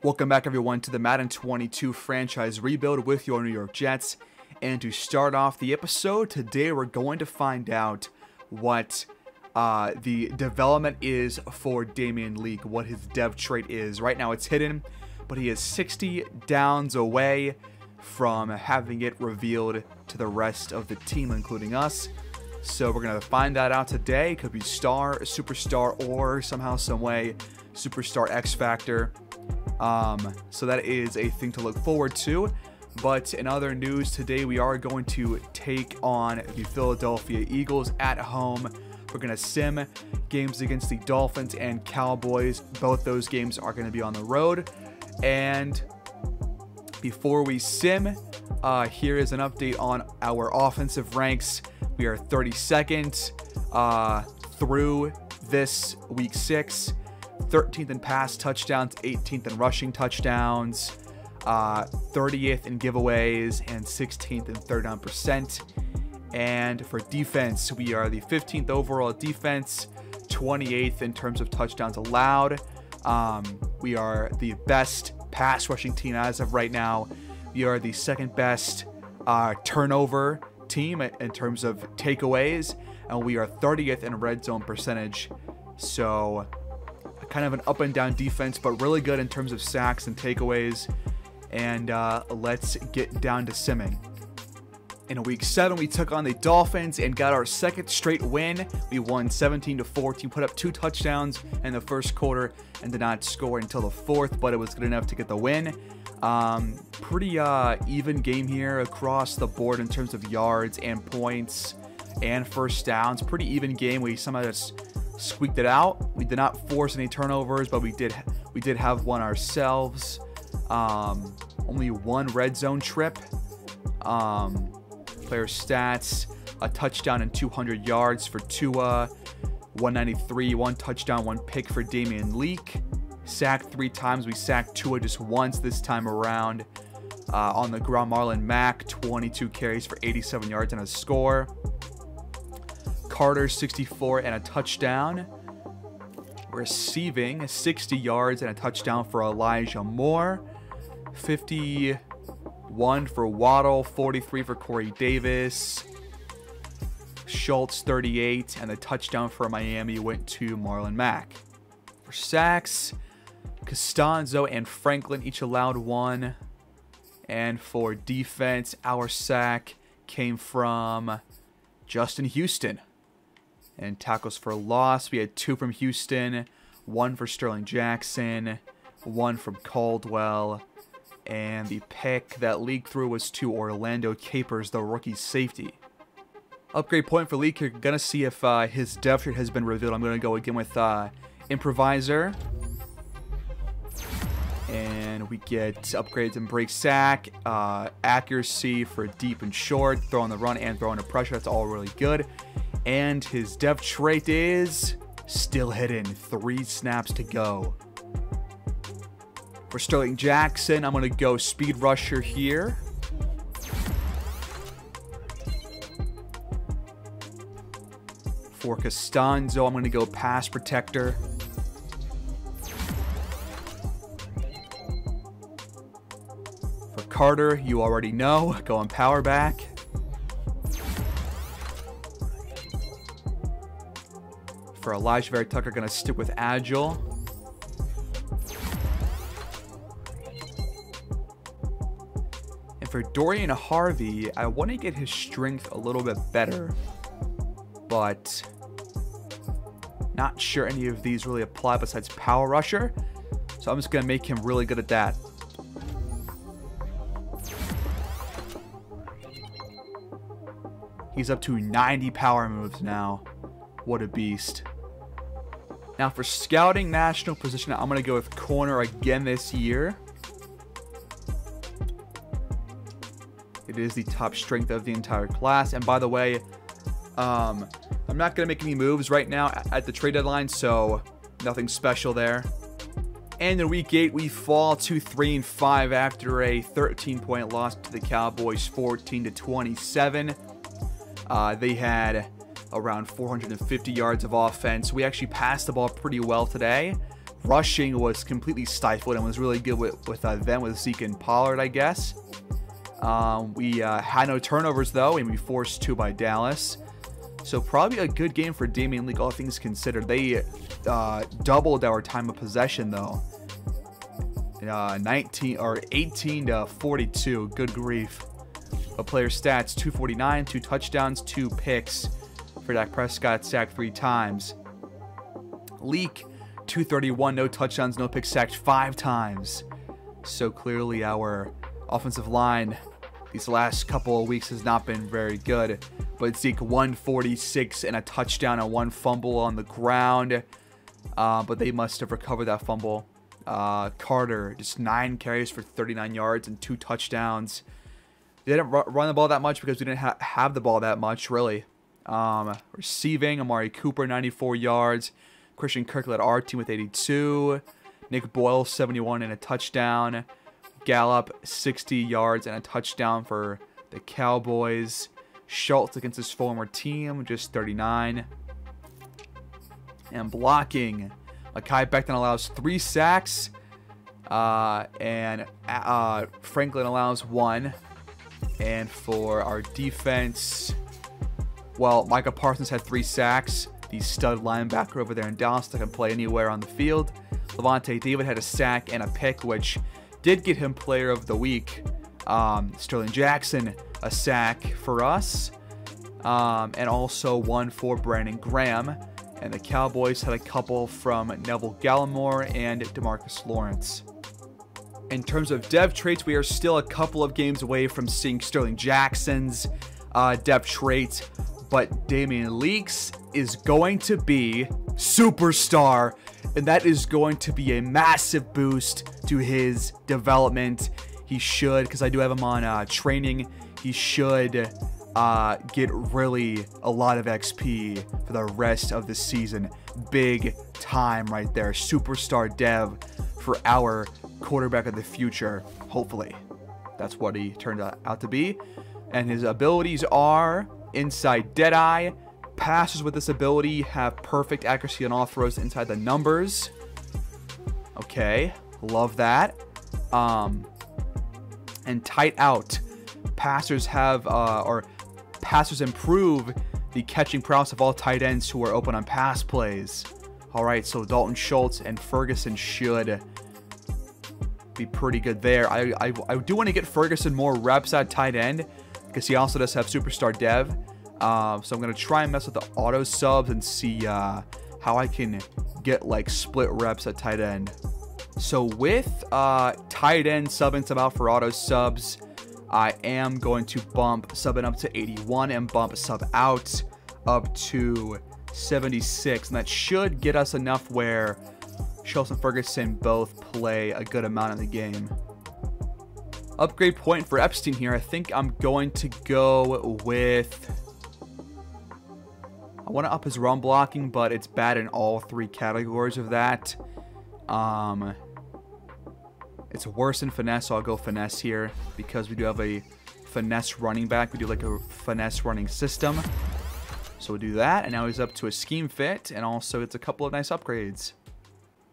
Welcome back, everyone, to the Madden 22 franchise rebuild with your New York Jets. And to start off the episode, today we're going to find out what the development is for Damian Leake, what his dev trait is. Right now it's hidden, but he is 60 downs away from having it revealed to the rest of the team, including us. So we're going to find that out today. It could be star, superstar, or somehow, some way, superstar X Factor. So that is a thing to look forward to. But in other news, today we are going to take on the Philadelphia Eagles at home. We're going to sim games against the Dolphins and Cowboys. Both those games are going to be on the road. And before we sim, here is an update on our offensive ranks. We are 32nd through this week 6. 13th in pass touchdowns, 18th in rushing touchdowns, 30th in giveaways, and 16th in third down percent. And for defense, we are the 15th overall defense, 28th in terms of touchdowns allowed. We are the best pass rushing team as of right now. We are the second best turnover team in terms of takeaways, and we are 30th in red zone percentage. So kind of an up and down defense, but really good in terms of sacks and takeaways. And let's get down to simming. In week 7, we took on the Dolphins and got our second straight win. We won 17-14, put up 2 touchdowns in the first quarter and did not score until the fourth, but it was good enough to get the win. Pretty even game here across the board in terms of yards and points and first downs. Pretty even game. We somehow just squeaked it out. We did not force any turnovers, but we did have one ourselves. Only one red zone trip. Player stats: a touchdown and 200 yards for Tua, 193, 1 touchdown, 1 pick for Damian Leake. Sacked 3 times. We sacked Tua just once this time around. On the ground, Marlon Mack, 22 carries for 87 yards and a score. Carter, 64 and a touchdown. Receiving, 60 yards and a touchdown for Elijah Moore. 51 for Waddle, 43 for Corey Davis. Schultz, 38, and the touchdown for Miami went to Marlon Mack. For sacks, Costanzo and Franklin each allowed 1. And for defense, our sack came from Justin Houston. And tackles for loss, we had 2 from Houston, 1 for Sterling Jackson, 1 from Caldwell, and the pick that Leake threw was to Orlando Capers, the rookie safety. Upgrade point for Leake. You're going to see if his depth chart has been revealed. I'm going to go again with Improviser. And we get upgrades in break sack, accuracy for deep and short, throw on the run, and throw under pressure. That's all really good. And his dev trait is still hidden. 3 snaps to go. For Sterling Jackson, I'm going to go speed rusher here. For Costanzo, I'm going to go pass protector. For Carter, you already know, going power back. For Elijah Vera Tucker, going to stick with agile. And for Dorian Harvey, I want to get his strength a little bit better, but not sure any of these really apply besides power rusher. So I'm just going to make him really good at that. He's up to 90 power moves now. What a beast. Now for scouting national position, I'm going to go with corner again this year. It is the top strength of the entire class. And by the way, I'm not going to make any moves right now at the trade deadline, so nothing special there. And in week 8, we fall to 3-5 after a 13-point loss to the Cowboys, 14-27. They had around 450 yards of offense. We actually passed the ball pretty well today. rushing was completely stifled and was really good with them, with Zeke and Pollard, I guess. We had no turnovers, though, and we forced 2 by Dallas. So probably a good game for Damian Leake, all things considered. They doubled our time of possession, though. 18 to 42. Good grief. But player stats: 249, 2 touchdowns, 2 picks for Dak Prescott, sacked 3 times. Leake, 231, no touchdowns, no picks, sacked 5 times. So clearly our offensive line these last couple of weeks has not been very good. But Zeke, 146 and a touchdown and 1 fumble on the ground. But they must have recovered that fumble. Carter, just 9 carries for 39 yards and 2 touchdowns. They didn't run the ball that much because we didn't have the ball that much, really. Receiving, Amari Cooper, 94 yards. Christian Kirk led our team with 82. Nick Boyle, 71 and a touchdown. Gallup, 60 yards and a touchdown for the Cowboys. Schultz against his former team, just 39. And blocking, Mekhi Becton allows 3 sacks. And Franklin allows 1. And for our defense, well, Micah Parsons had 3 sacks. The stud linebacker over there in Dallas that can play anywhere on the field. Levante David had a sack and a pick, which did get him player of the week. Sterling Jackson, a sack for us. And also 1 for Brandon Graham. And the Cowboys had a couple from Neville Gallimore and DeMarcus Lawrence. In terms of dev traits, we are still a couple of games away from seeing Sterling Jackson's dev trait. But Damian Leake's is going to be superstar. And that is going to be a massive boost to his development. He should, because I do have him on training, he should get really a lot of XP for the rest of the season. Big time right there. Superstar dev for our quarterback of the future, hopefully. That's what he turned out to be. And his abilities are inside Deadeye. Passers with this ability have perfect accuracy on all throws inside the numbers. Okay, love that. And tight out. Passers have, passers improve the catching prowess of all tight ends who are open on pass plays. Alright, so Dalton Schultz and Ferguson should be pretty good there. I do want to get Ferguson more reps at tight end because he also does have superstar dev. So I'm going to try and mess with the auto subs and see how I can get like split reps at tight end. So with tight end sub and sub out for auto subs, I am going to bump sub in up to 81 and bump sub out up to 76. And that should get us enough where Schultz and Ferguson both play a good amount of the game. Upgrade point for Epstein here. I think I'm going to go with... I want to up his run blocking, but it's bad in all 3 categories of that. It's worse in finesse, so I'll go finesse here because we do have a finesse running back. We do like a finesse running system. So we'll do that, and now he's up to a scheme fit, and also it's a couple of nice upgrades.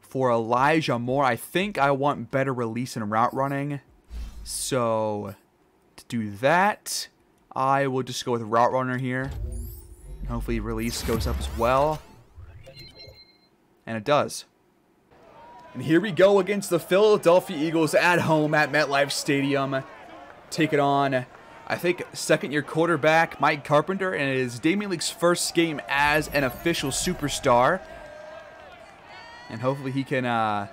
For Elijah Moore, I think I want better release and route running. So to do that, I will just go with route runner here. Hopefully release goes up as well. And it does. And here we go against the Philadelphia Eagles at home at MetLife Stadium. Take it on, I think, second-year quarterback Mike Carpenter. And it is Damian Leake's first game as an official superstar. And hopefully he can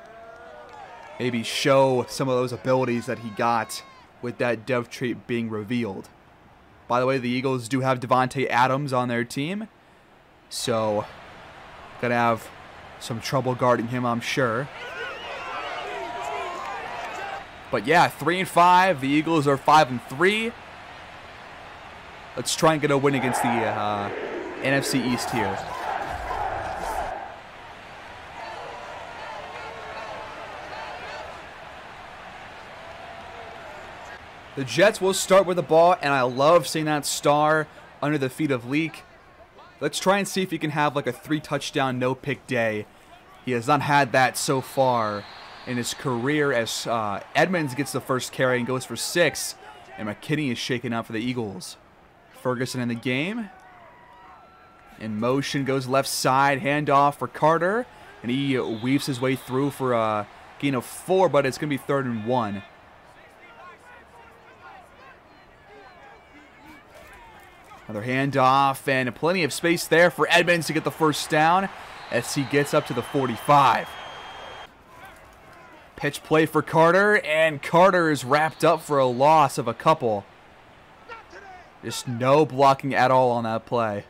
maybe show some of those abilities that he got with that dev trait being revealed. By the way, the Eagles do have Devontae Adams on their team. So, gonna have some trouble guarding him, I'm sure. But yeah, 3-5. The Eagles are 5-3. Let's try and get a win against the NFC East here. The Jets will start with the ball, and I love seeing that star under the feet of Leake. Let's try and see if he can have like a 3-touchdown, no-pick day. He has not had that so far in his career, as Edmonds gets the first carry and goes for 6, and McKinney is shaken up for the Eagles. Ferguson in the game. In motion, goes left side, handoff for Carter, and he weaves his way through for a gain of 4, but it's going to be 3rd and 1. Another handoff, and plenty of space there for Edmonds to get the first down as he gets up to the 45. Pitch play for Carter, and Carter is wrapped up for a loss of a couple. Just no blocking at all on that play.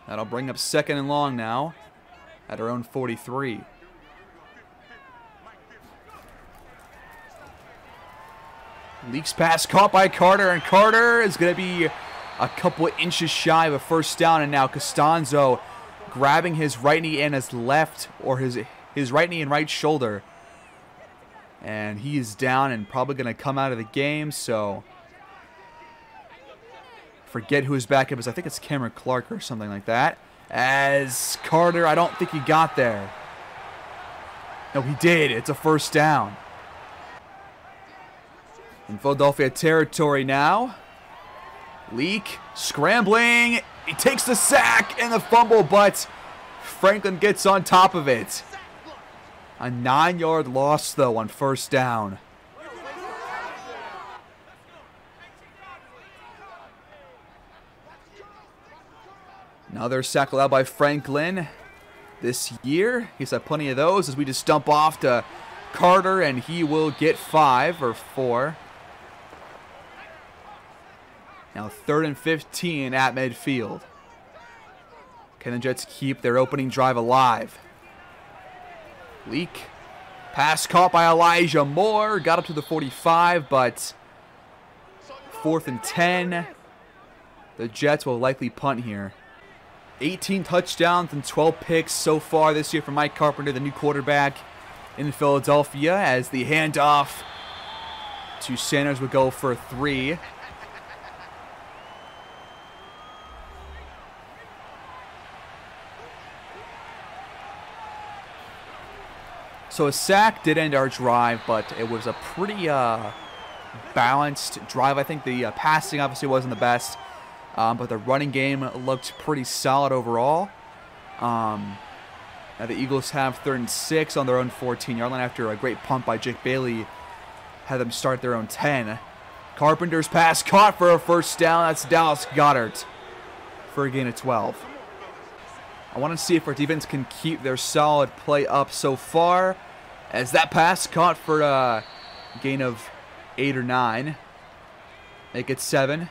That'll bring up 2nd and long now at our own 43. Leaks pass caught by Carter, and Carter is going to be a couple inches shy of a first down, and now Costanzo grabbing his right knee and his left, or his right knee and right shoulder. And he is down and probably going to come out of the game, so forget who his backup is. I think it's Cameron Clark or something like that. As Carter, I don't think he got there. No, he did. It's a first down. In Philadelphia territory now. Leak, scrambling. He takes the sack and the fumble, but Franklin gets on top of it. A 9-yard loss, though, on first down. Another sack allowed by Franklin this year. He's had plenty of those as we just dump off to Carter, and he will get 5 or 4. Now 3rd and 15 at midfield. Can the Jets keep their opening drive alive? Leak. Pass caught by Elijah Moore. Got up to the 45, but 4th and 10. The Jets will likely punt here. 18 touchdowns and 12 picks so far this year for Mike Carpenter, the new quarterback in Philadelphia, as the handoff to Sanders would go for 3. So a sack did end our drive, but it was a pretty balanced drive. I think the passing obviously wasn't the best, but the running game looked pretty solid overall. Now the Eagles have 3rd and 6 on their own 14-yard line after a great punt by Jake Bailey had them start their own 10. Carpenter's pass caught for a first down. That's Dallas Goedert for a gain of 12. I want to see if our defense can keep their solid play up so far, as that pass caught for a gain of 8 or 9. Make it 7.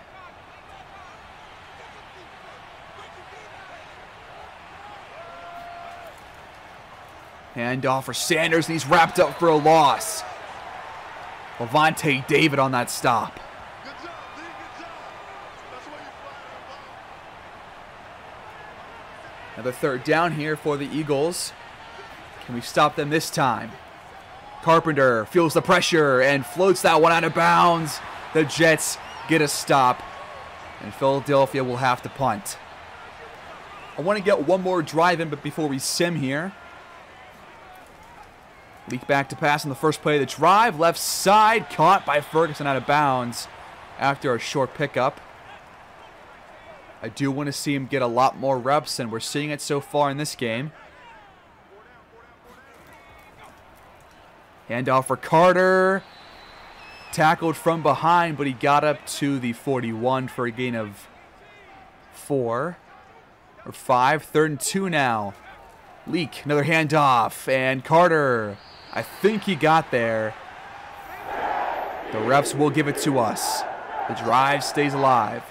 Handoff for Sanders, and he's wrapped up for a loss. Levante David on that stop. Another 3rd down here for the Eagles. Can we stop them this time? Carpenter feels the pressure and floats that one out of bounds. The Jets get a stop, and Philadelphia will have to punt. I want to get one more drive in, but before we sim here. Leak back to pass on the first play of the drive. Left side, caught by Ferguson out of bounds after a short pickup. I do want to see him get a lot more reps, and we're seeing it so far in this game. Handoff for Carter. Tackled from behind, but he got up to the 41 for a gain of 4 or 5. 3rd and 2 now. Leak, another handoff, and Carter, I think he got there. The refs will give it to us. The drive stays alive.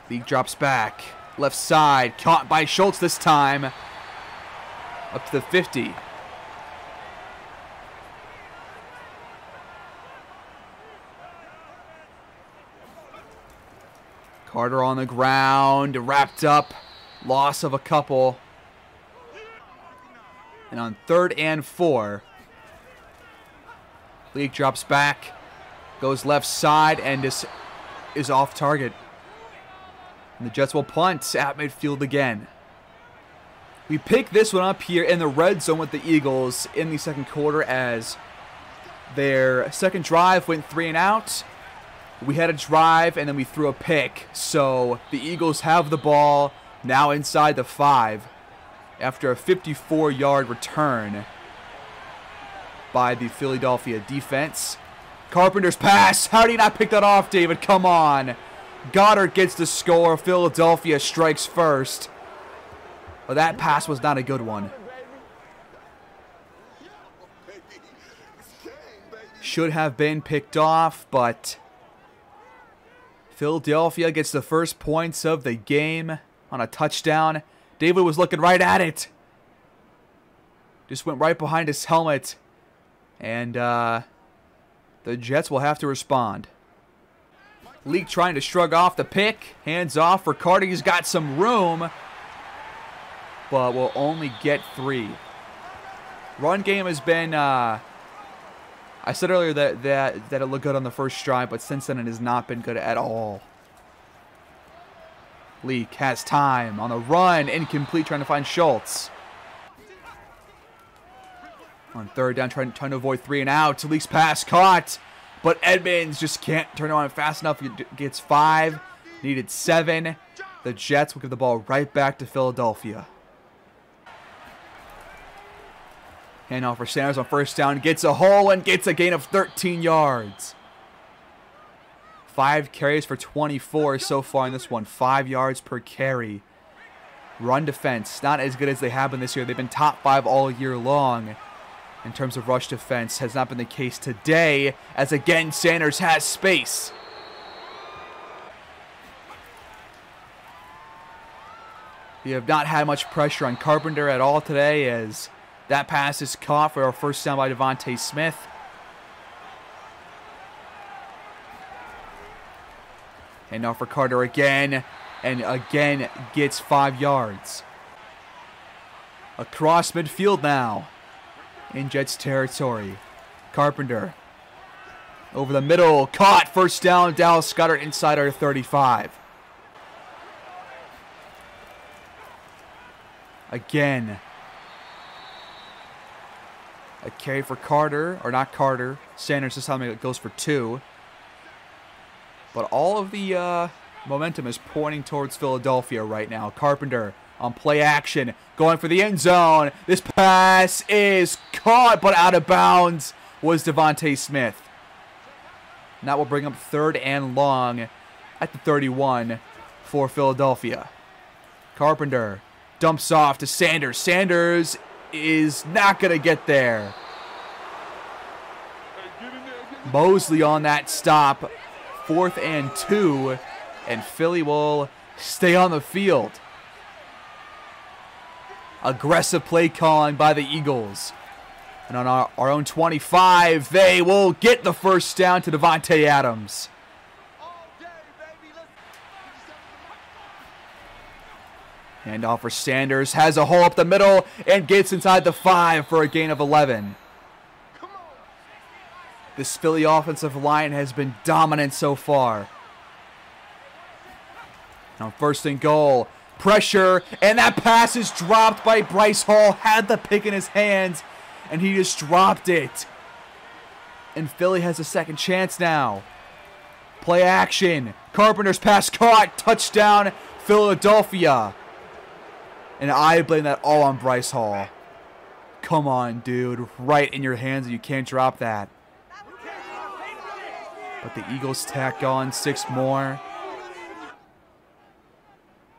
Leak drops back. Left side, caught by Schultz this time. Up to the 50. Carter on the ground, wrapped up. Loss of a couple. And on 3rd and 4, Leak drops back. Goes left side and this is off target. And the Jets will punt at midfield again. We pick this one up here in the red zone with the Eagles in the second quarter as their second drive went 3 and out. We had a drive and then we threw a pick. So the Eagles have the ball now inside the 5 after a 54-yard return by the Philadelphia defense. Carpenter's pass. How do you not pick that off, David? Come on. Goddard gets the score. Philadelphia strikes first. But that pass was not a good one. Should have been picked off, but Philadelphia gets the first points of the game on a touchdown. David was looking right at it. Just went right behind his helmet. And the Jets will have to respond. Leak trying to shrug off the pick. Hands off for Carter. He's got some room, but will only get 3. Run game has been, I said earlier that it looked good on the first drive, but since then it has not been good at all. Leak has time on the run. Incomplete, trying to find Schultz. On third down, trying to avoid 3 and out. Leak's pass caught, but Edmonds just can't turn it on fast enough. He gets 5, needed 7. The Jets will give the ball right back to Philadelphia. Handoff for Sanders on first down. Gets a hole and gets a gain of 13 yards. 5 carries for 24 so far in this one. 5 yards per carry. Run defense, not as good as they have been this year. They've been top 5 all year long. In terms of rush defense, has not been the case today, as again Sanders has space. We have not had much pressure on Carpenter at all today, as that pass is caught for our first down by Devontae Smith. And now for Carter again, and again gets 5 yards. Across midfield now. In Jets territory. Carpenter. Over the middle. Caught. First down. Dallas Goedert inside our 35. Again. A carry for Carter. Or not Carter. Sanders this time it goes for 2. But all of the momentum is pointing towards Philadelphia right now. Carpenter on play action, going for the end zone. This pass is caught, but out of bounds was Devontae Smith. And that will bring up 3rd and long at the 31 for Philadelphia. Carpenter dumps off to Sanders. Sanders is not going to get there. Mosley on that stop. 4th and 2, and Philly will stay on the field. Aggressive play calling by the Eagles. And on our own 25, they will get the first down to Devontae Adams. Handoff for Sanders. Has a hole up the middle and gets inside the 5 for a gain of 11. This Philly offensive line has been dominant so far. Now 1st and goal. Pressure, and that pass is dropped by Bryce Hall. Had the pick in his hands, and he just dropped it. And Philly has a second chance now. Play action. Carpenter's pass caught. Touchdown, Philadelphia. And I blame that all on Bryce Hall. Come on, dude. Right in your hands, and you can't drop that. But the Eagles tack on 6 more.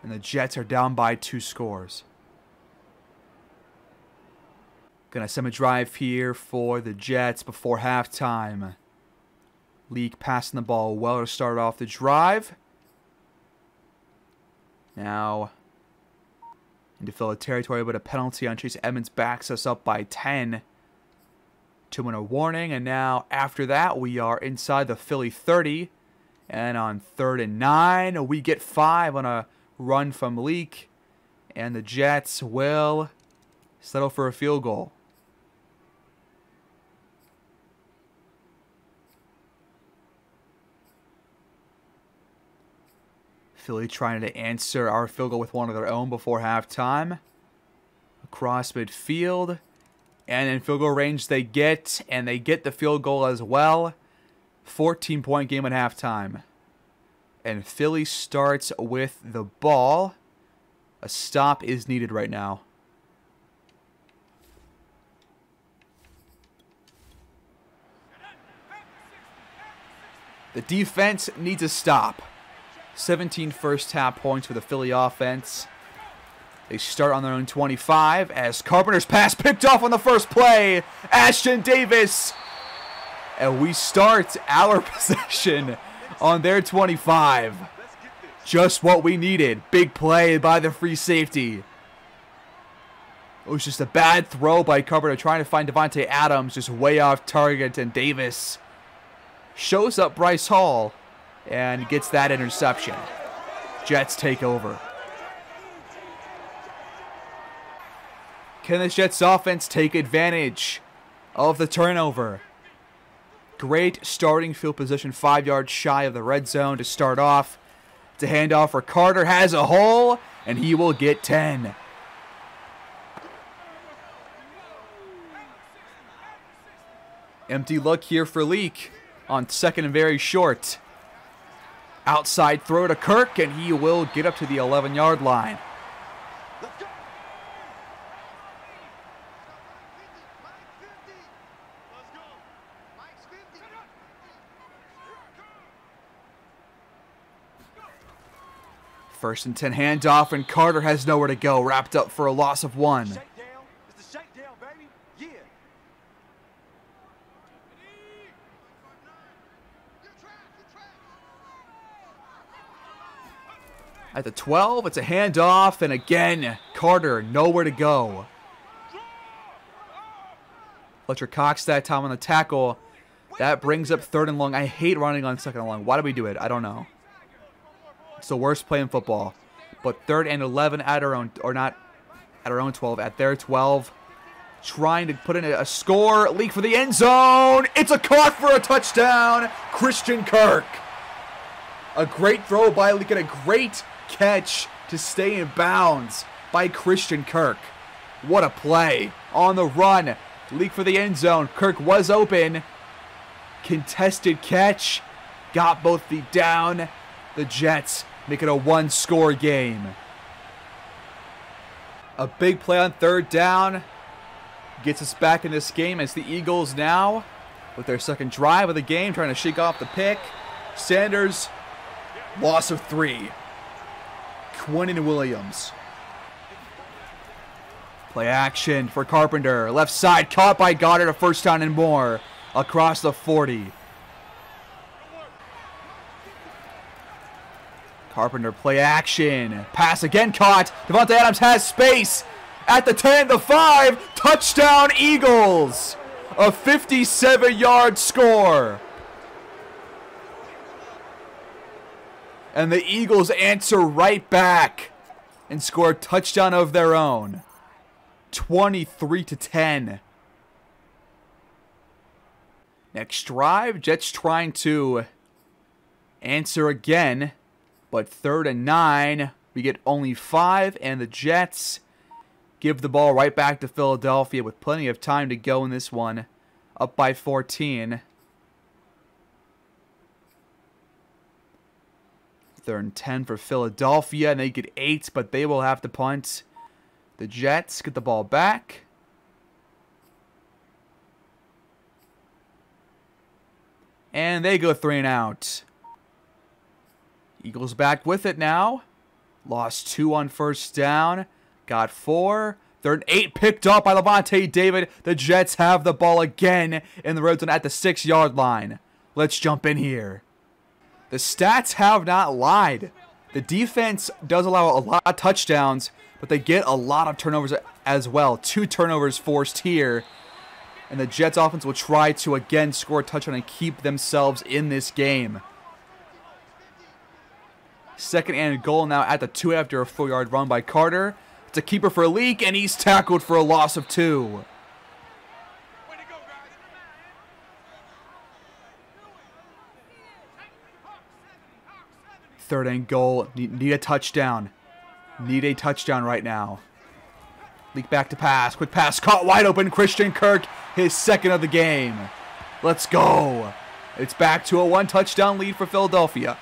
And the Jets are down by 2 scores. Gonna send a drive here for the Jets before halftime. Leak passing the ball well to start off the drive. Now into Philly territory, but a penalty on Chase Edmonds backs us up by 10 to win a warning. And now after that, we are inside the Philly 30. And on 3rd and 9, we get 5 on a run from Leak, and the Jets will settle for a field goal. Philly trying to answer our field goal with one of their own before halftime. Across midfield. And in field goal range they get. And they get the field goal as well. 14-point game at halftime. And Philly starts with the ball. A stop is needed right now. The defense needs a stop. 17 first half points for the Philly offense. They start on their own 25 as Carpenter's pass picked off on the first play. Ashton Davis. And we start our possession on their 25. Just what we needed. Big play by the free safety. It was just a bad throw by Carpenter trying to find Devontae Adams, just way off target, and Davis shows up Bryce Hall and gets that interception. Jets take over. Can the Jets offense take advantage of the turnover? Great starting field position, 5 yards shy of the red zone to start off. It's a handoff for Carter, has a hole, and he will get 10. Empty look here for Leak on second and very short. Outside throw to Kirk, and he will get up to the 11-yard line. First and 10 handoff, and Carter has nowhere to go. Wrapped up for a loss of 1. At the 12, it's a handoff, and again, Carter, nowhere to go. Fletcher Cox that time on the tackle. That brings up 3rd and long. I hate running on 2nd and long. Why do we do it? I don't know. It's the worst play in football. But 3rd and 11 at our own, or not at our own 12, at their 12. Trying to put in a score. Leak for the end zone. It's a caught for a touchdown. Christian Kirk. A great throw by Leak and a great catch to stay in bounds by Christian Kirk. What a play. On the run. Leak for the end zone. Kirk was open. Contested catch. Got both feet down. The Jets make it a 1-score game. A big play on 3rd down. Gets us back in this game as the Eagles now, with their second drive of the game, trying to shake off the pick. Sanders, loss of 3. Quinnen Williams. Play action for Carpenter. Left side, caught by Goddard, a first down and more. Across the 40. Carpenter, play action. Pass again caught. Devontae Adams has space. At the 10, the 5. Touchdown Eagles. A 57-yard score. And the Eagles answer right back and score a touchdown of their own. 23-10. Next drive, Jets trying to answer again. But 3rd and 9, we get only 5, and the Jets give the ball right back to Philadelphia with plenty of time to go in this one. Up by 14. 3rd and 10 for Philadelphia, and they get 8, but they will have to punt. The Jets get the ball back. And they go 3 and out. Eagles back with it now. Lost 2 on first down. Got 4. 3rd and 8 picked up by Lavonte David. The Jets have the ball again in the red zone at the 6-yard line. Let's jump in here. The stats have not lied. The defense does allow a lot of touchdowns, but they get a lot of turnovers as well. 2 turnovers forced here. And the Jets offense will try to again score a touchdown and keep themselves in this game. 2nd and goal now at the 2 after a 4-yard run by Carter. It's a keeper for a Leak, and he's tackled for a loss of 2. Third and goal. Need a touchdown. Need a touchdown right now. Leak back to pass. Quick pass. Caught wide open. Christian Kirk. His second of the game. Let's go. It's back to a 1-touchdown lead for Philadelphia.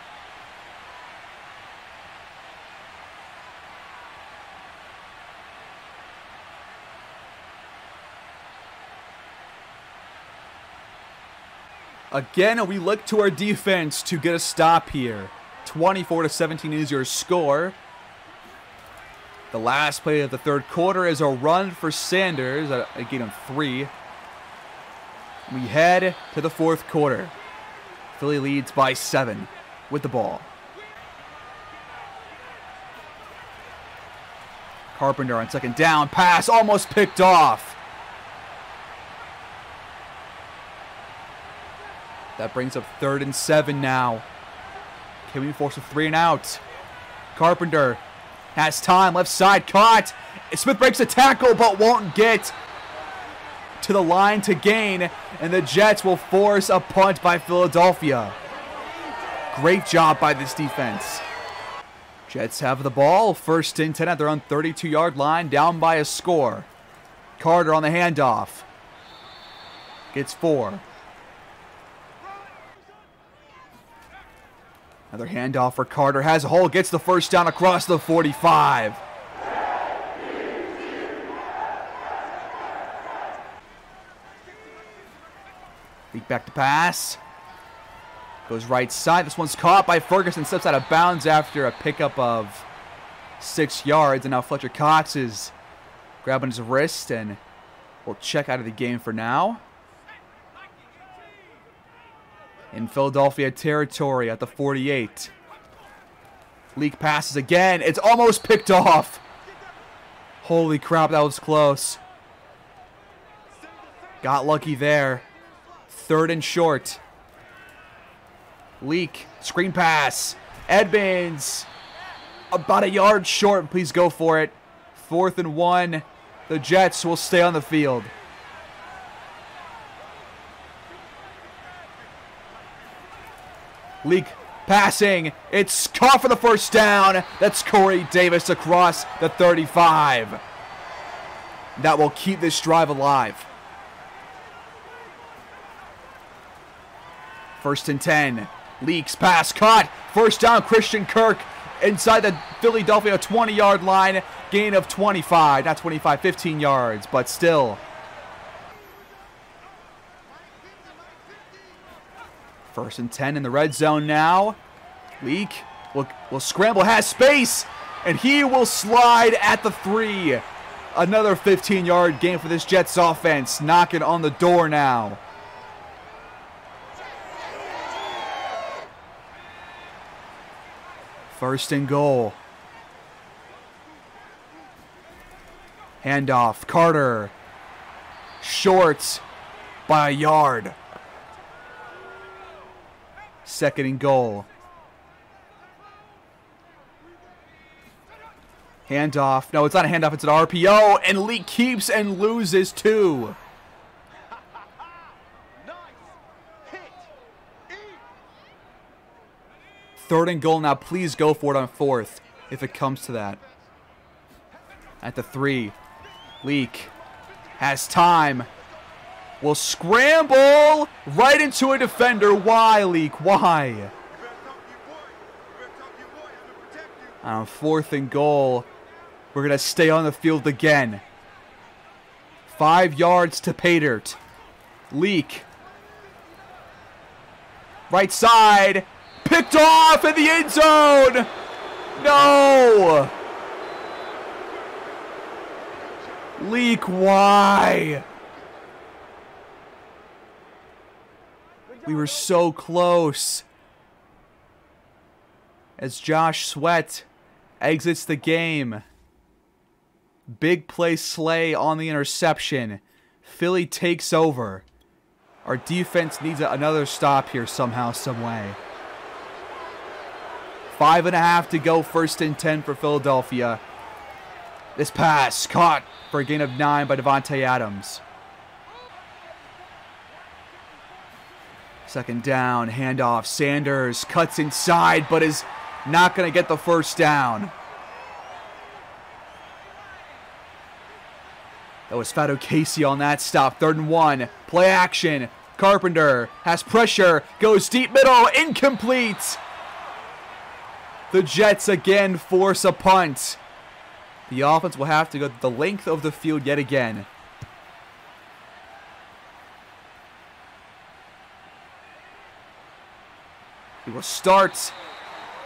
Again, we look to our defense to get a stop here. 24-17 is your score. The last play of the third quarter is a run for Sanders, a gain of 3. We head to the fourth quarter. Philly leads by 7 with the ball. Carpenter on second down. Pass almost picked off. That brings up 3rd and 7 now. Can we force a 3 and out? Carpenter has time. Left side caught. Smith breaks a tackle but won't get to the line to gain. And the Jets will force a punt by Philadelphia. Great job by this defense. Jets have the ball. 1st and 10 at their own 32-yard line. Down by a score. Carter on the handoff. Gets 4. Another handoff for Carter. Has a hole. Gets the first down across the 45. Leak back to pass. Goes right side. This one's caught by Ferguson. Steps out of bounds after a pickup of 6 yards. And now Fletcher Cox is grabbing his wrist and will check out of the game for now. In Philadelphia territory at the 48. Leak passes again. It's almost picked off. Holy crap, that was close. Got lucky there. 3rd and short. Leak. Screen pass. Edmonds. About a yard short. Please go for it. 4th and 1. The Jets will stay on the field. Leak passing. It's caught for the first down. That's Corey Davis across the 35. That will keep this drive alive. 1st and 10. Leaks pass caught. First down, Christian Kirk inside the Philadelphia 20-yard line. Gain of 25. Not 25, 15 yards, but still. 1st and 10 in the red zone now. Leak will scramble, has space, and he will slide at the 3. Another 15-yard gain for this Jets offense. Knocking on the door now. First and goal. Handoff. Carter. Short by a yard. 2nd and goal. Handoff. No, it's not a handoff. It's an RPO. And Leak keeps and loses 2. Third and goal now. Please go for it on 4th if it comes to that. At the 3. Leak has time. Will scramble right into a defender. Why, Leak? Why? On 4th and goal, we're going to stay on the field again. 5 yards to pay dirt. Leak. Right side. Picked off in the end zone. No. Leak, why? We were so close. As Josh Sweat exits the game. Big play Slay on the interception. Philly takes over. Our defense needs another stop here somehow, some way. 5.5 to go, 1st and 10 for Philadelphia. This pass caught for a gain of 9 by Devontae Adams. 2nd down, handoff. Sanders cuts inside, but is Not going to get the first down. That was Fado Casey on that stop. 3rd and 1. Play action. Carpenter has pressure. Goes deep middle. Incomplete. The Jets again force a punt. The offense will have to go the length of the field yet again. We will start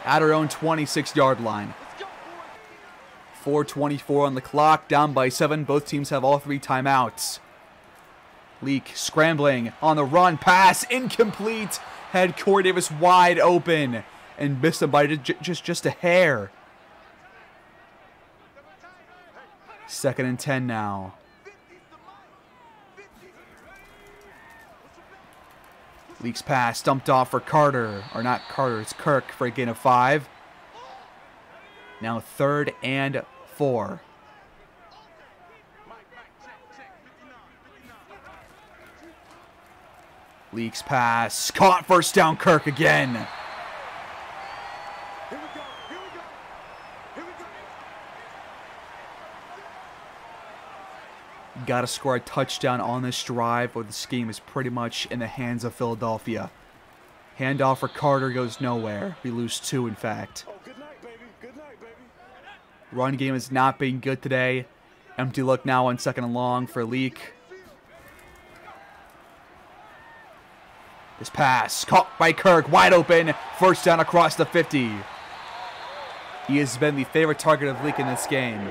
at our own 26-yard line. 4:24 on the clock, down by 7. Both teams have all 3 timeouts. Leak scrambling on the run, pass incomplete. Had Corey Davis wide open and missed him by just a hair. 2nd and 10 now. Leak's pass dumped off for Carter. Or not Carter, it's Kirk for a gain of 5. Now 3rd and 4. Leak's pass. Caught, first down, Kirk again. Got to score a touchdown on this drive, or this game is pretty much in the hands of Philadelphia. Handoff for Carter goes nowhere. We lose 2, in fact. Run game has not been good today. Empty look now on 2nd and long for Leak. This pass caught by Kirk, wide open. First down across the 50. He has been the favorite target of Leak in this game.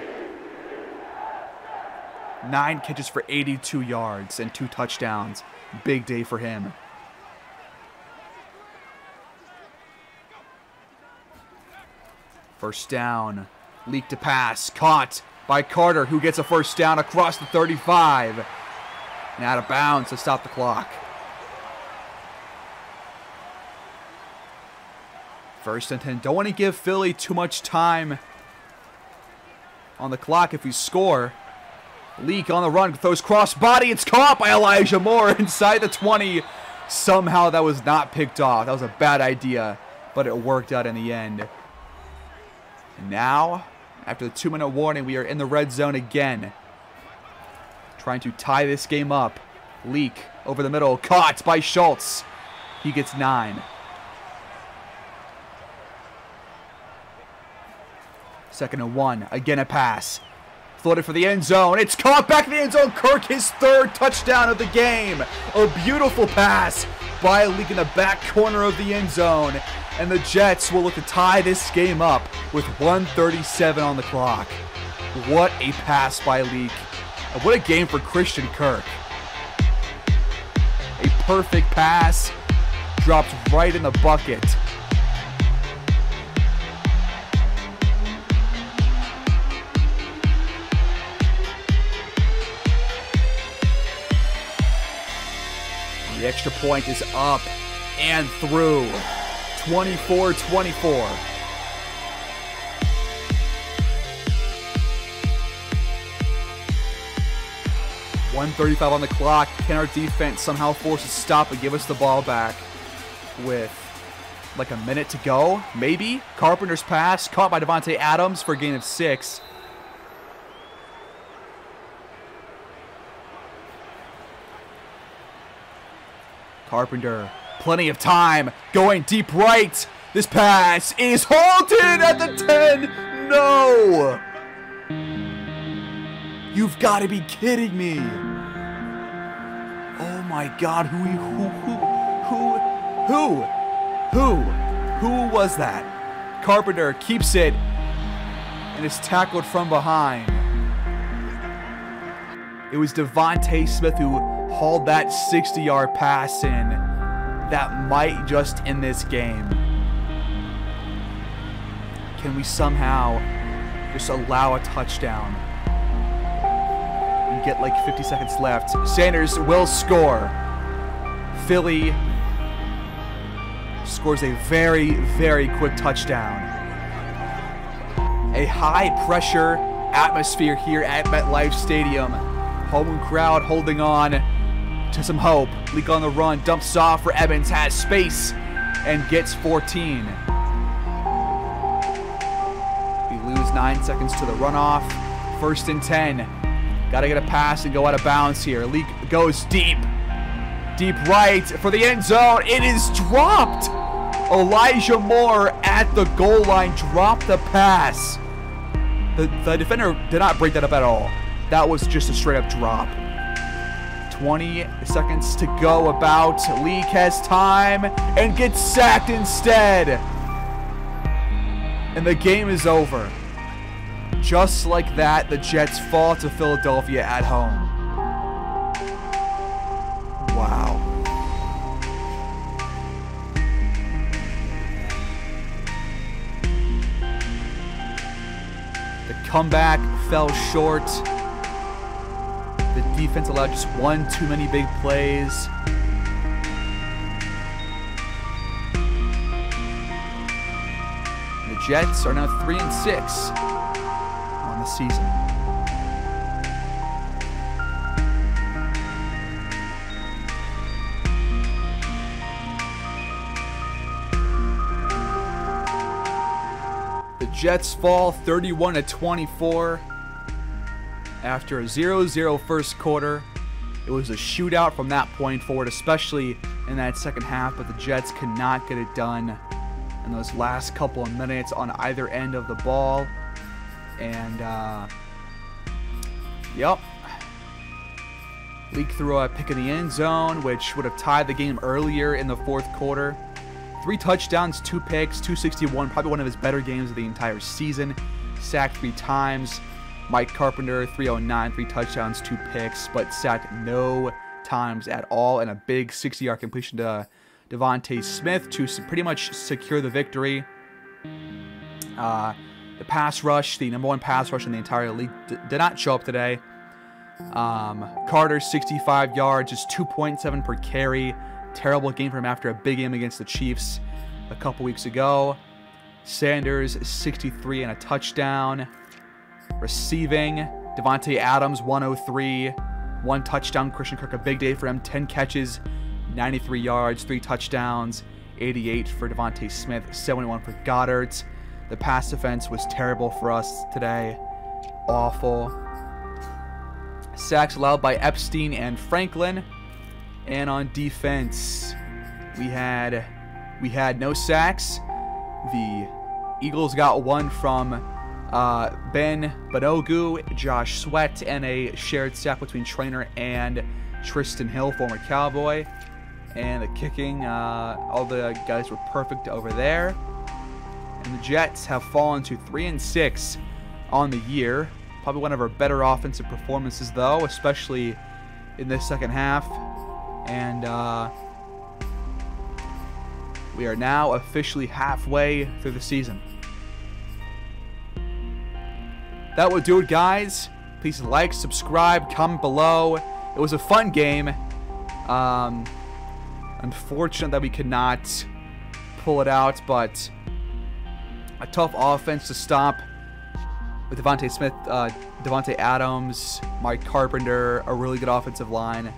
9 catches for 82 yards and 2 touchdowns. Big day for him. First down. Leak to pass. Caught by Carter, who gets a first down across the 35. And out of bounds to stop the clock. 1st and 10. Don't want to give Philly too much time on the clock if we score. Leak on the run, throws cross body. It's caught by Elijah Moore inside the 20. Somehow that was not picked off. That was a bad idea, but it worked out in the end. And now, after the 2-minute warning, we are in the red zone again. Trying to tie this game up. Leak over the middle, caught by Schultz. He gets 9. 2nd and 1, again a pass. Floated for the end zone. It's caught back in the end zone. Kirk, his 3rd touchdown of the game. A beautiful pass by Leak in the back corner of the end zone. And the Jets will look to tie this game up with 1:37 on the clock. What a pass by Leak. And what a game for Christian Kirk. A perfect pass. Dropped right in the bucket. The extra point is up and through. 24-24. $1:35 on the clock. Can our defense somehow force a stop and give us the ball back with like a minute to go? Maybe. Carpenter's pass caught by Devontae Adams for a gain of 6. Carpenter, plenty of time, going deep right. This pass is halted at the 10. No! You've got to be kidding me. Oh my God, who was that? Carpenter keeps it and is tackled from behind. It was Devontae Smith who hauled that 60-yard pass in that might just end this game. Can we somehow just allow a touchdown and get like 50 seconds left? Sanders will score. Philly scores a very, very quick touchdown. A high-pressure atmosphere here at MetLife Stadium. Home crowd holding on to some hope. Leak on the run, dumps off for Evans, has space, and gets 14. downs, 9 seconds to the runoff. 1st and 10. Got to get a pass and go out of bounds here. Leak goes deep. Deep right for the end zone. It is dropped. Elijah Moore at the goal line dropped the pass. The defender did not break that up at all. That was just a straight up drop. 20 seconds to go about. Leak has time and gets sacked instead. And the game is over. Just like that, the Jets fall to Philadelphia at home. Wow. The comeback fell short. The defense allowed just one too many big plays. The Jets are now 3-6 on the season. The Jets fall 31-24 after a 0-0 first quarter. It was a shootout from that point forward, especially in that second half, but the Jets could not get it done in those last couple of minutes on either end of the ball. And, yep. Leak threw a pick in the end zone, which would have tied the game earlier in the fourth quarter. 3 touchdowns, 2 picks, 261, probably one of his better games of the entire season. Sacked 3 times. Mike Carpenter, 309, 3 touchdowns, 2 picks, but sacked no times at all, and a big 60-yard completion to Devontae Smith to pretty much secure the victory. The pass rush, the number 1 pass rush in the entire league, did not show up today. Carter, 65 yards, just 2.7 per carry. Terrible game for him after a big game against the Chiefs a couple weeks ago. Sanders, 63 and a touchdown. Receiving, Devontae Adams, 103. 1 touchdown. Christian Kirk, a big day for him. 10 catches, 93 yards, 3 touchdowns. 88 for Devontae Smith, 71 for Goddard. The pass defense was terrible for us today. Awful. Sacks allowed by Epstein and Franklin. And on defense, we had no sacks. The Eagles got 1 from Ben Banogu, Josh Sweat, and a shared sack between Trainer and Tristan Hill, former Cowboy. And the kicking, all the guys were perfect over there. And the Jets have fallen to 3-6 on the year. Probably one of our better offensive performances, though, especially in this second half. And we are now officially halfway through the season. That will do it, guys. Please like, subscribe, comment below. It was a fun game. Unfortunate that we could not pull it out, but a tough offense to stop with Devontae Smith, Devontae Adams, Mike Carpenter, a really good offensive line.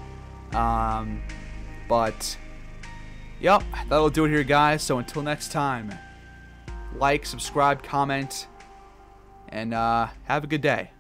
But, yep, that'll do it here, guys. So until next time, like, subscribe, comment, and have a good day.